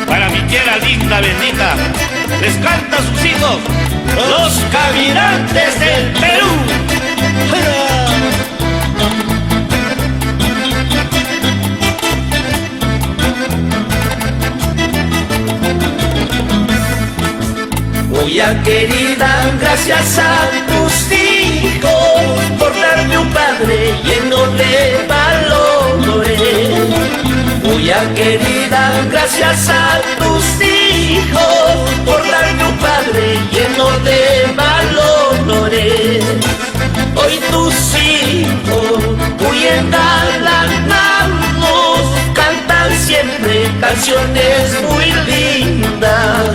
Para mi tierra linda, bendita, les canta a sus hijos, los caminantes del Perú. Oye, querida, gracias a tus hijos por darme un padre lleno de valores. Oye, querida, gracias a tus hijos por darme un padre lleno de valores. Hoy tus hijos, muy engalanados, cantan siempre canciones muy lindas,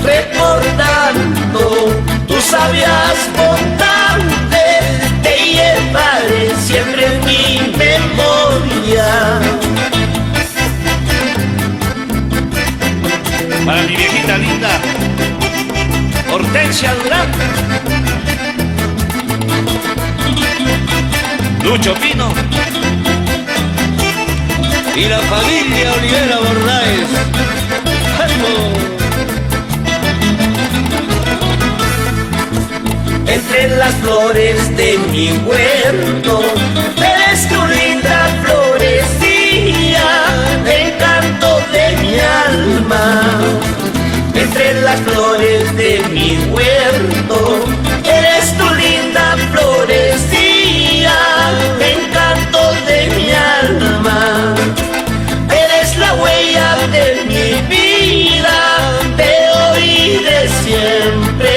recordando tus sabias bondades, te llevaré siempre en mi memoria. Para mi viejita linda, Hortensia Durán, Lucho Pino y la familia Olivera Bordaes. Entre las flores de mi huerto, eres tu linda florecilla, encanto de mi alma. Entre las flores de mi huerto, eres tu linda florecilla, encanto de mi alma. Eres la huella de mi vida, de hoy y de siempre,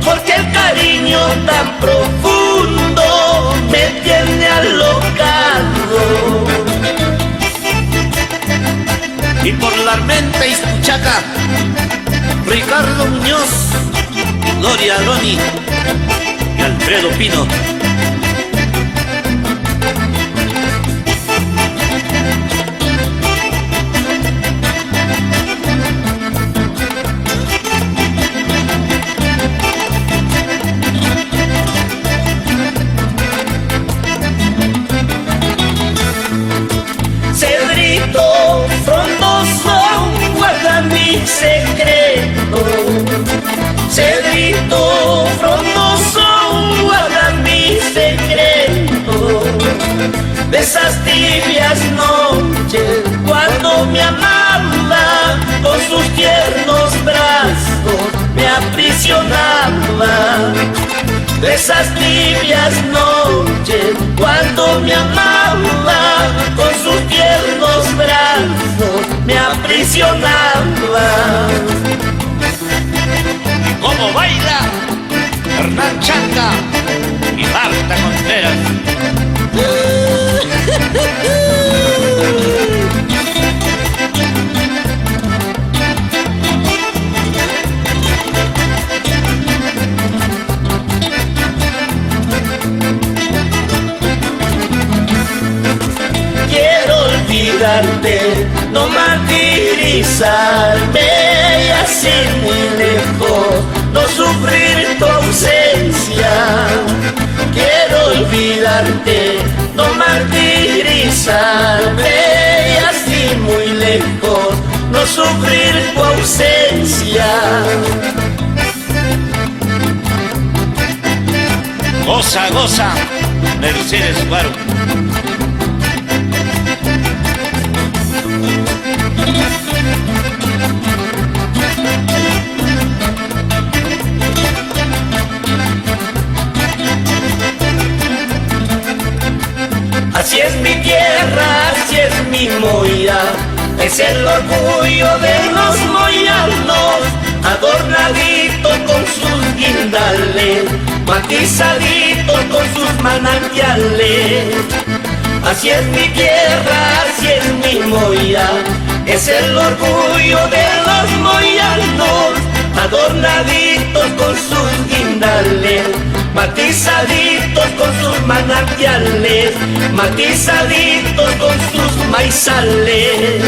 porque el cariño tan profundo me tiene alocado. y por la Armenta y Escuchaca, Ricardo Muñoz, Gloria Aroni y Alfredo Pino. Cedrito frondoso, guarda mi secreto. Cedrito frondoso, guarda mi secreto. De esas tibias noches, cuando me amaba, con sus tiernos brazos me aprisionaba. De esas tibias noches, cuando me amaba, con sus tiernos brazos me aprisionaba. ¿Cómo baila Hernán Changa y Marta Contreras? No martirizarme y así muy lejos no sufrir tu ausencia. Quiero olvidarte, no martirizarme y así muy lejos no sufrir tu ausencia. Goza, goza, Mercedes Guaro. Así es mi tierra, así es mi Moya, es el orgullo de los moyanos, adornadito con sus guindales, matizadito con sus manantiales. Así es mi tierra, así es mi Moya, es el orgullo de los moyanos, adornaditos con sus guindales, matizaditos con sus manantiales, matizaditos con sus maizales.